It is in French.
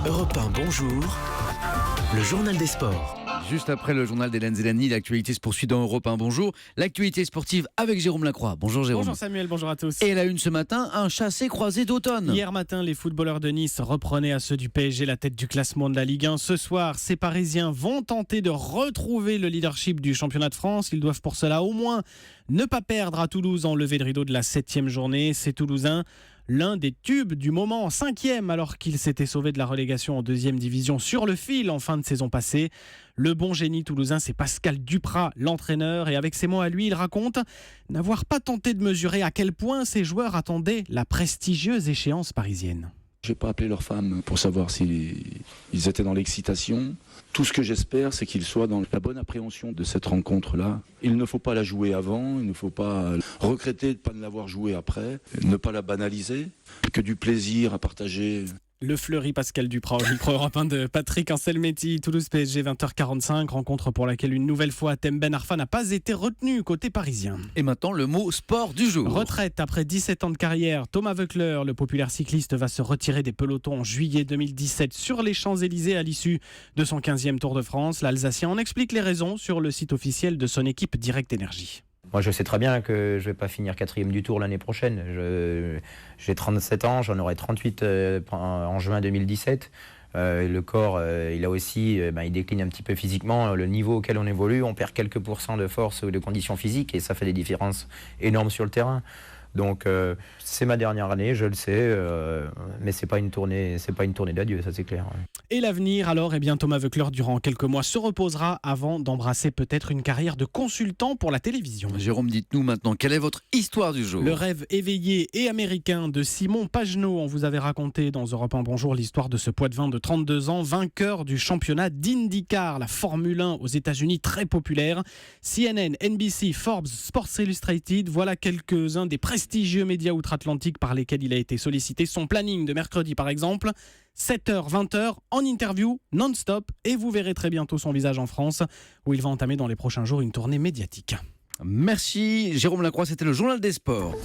Europe 1, bonjour. Le journal des sports. Juste après le journal d'Hélène Zélani, l'actualité se poursuit dans Europe 1. Bonjour. L'actualité sportive avec Jérôme Lacroix. Bonjour Jérôme. Bonjour Samuel, bonjour à tous. Et la une ce matin, un chassé-croisé d'automne. Hier matin, les footballeurs de Nice reprenaient à ceux du PSG la tête du classement de la Ligue 1. Ce soir, ces Parisiens vont tenter de retrouver le leadership du championnat de France. Ils doivent pour cela au moins ne pas perdre à Toulouse en levée de rideau de la 7e journée. Ces Toulousains, l'un des tubes du moment en 5e alors qu'il s'était sauvé de la relégation en 2e division sur le fil en fin de saison passée. Le bon génie toulousain, c'est Pascal Duprat, l'entraîneur, et avec ses mots à lui, il raconte n'avoir pas tenté de mesurer à quel point ses joueurs attendaient la prestigieuse échéance parisienne. Je n'ai pas appelé leurs femmes pour savoir s'ils étaient dans l'excitation. Tout ce que j'espère, c'est qu'ils soient dans la bonne appréhension de cette rencontre-là. Il ne faut pas la jouer avant, il ne faut pas regretter de ne pas l'avoir jouée après, ne pas la banaliser, que du plaisir à partager. Le fleuri Pascal Duprat au micro Europe 1 de Patrick Anselmetti. Toulouse PSG 20h45, rencontre pour laquelle une nouvelle fois Thème Ben Arfa n'a pas été retenu côté parisien. Et maintenant le mot sport du jour. Retraite après 17 ans de carrière, Thomas Voeckler, le populaire cycliste, va se retirer des pelotons en juillet 2017 sur les Champs-Élysées à l'issue de son 15e Tour de France. L'Alsacien en explique les raisons sur le site officiel de son équipe Direct Énergie. Moi, je sais très bien que je ne vais pas finir 4e du Tour l'année prochaine. J'ai 37 ans, j'en aurai 38 en juin 2017. Le corps, il a aussi, il décline un petit peu physiquement. Le niveau auquel on évolue, on perd quelques pourcents de force ou de conditions physiques et ça fait des différences énormes sur le terrain. Donc c'est ma dernière année, je le sais, mais c'est pas une tournée d'adieu, ça c'est clair. Et l'avenir alors, Thomas Voeckler durant quelques mois se reposera avant d'embrasser peut-être une carrière de consultant pour la télévision. Jérôme, dites-nous maintenant, quelle est votre histoire du jour ? Le rêve éveillé et américain de Simon Pagenaud. On vous avait raconté dans Europe 1 Bonjour l'histoire de ce poids-de-vin de 32 ans, vainqueur du championnat d'IndyCar, la Formule 1 aux États-Unis, très populaire. CNN, NBC, Forbes, Sports Illustrated, voilà quelques-uns des prestigieux médias outre-Atlantique par lesquels il a été sollicité. Son planning de mercredi par exemple, 7h, 20h, en interview, non-stop, et vous verrez très bientôt son visage en France, où il va entamer dans les prochains jours une tournée médiatique. Merci Jérôme Lacroix, c'était le journal des sports.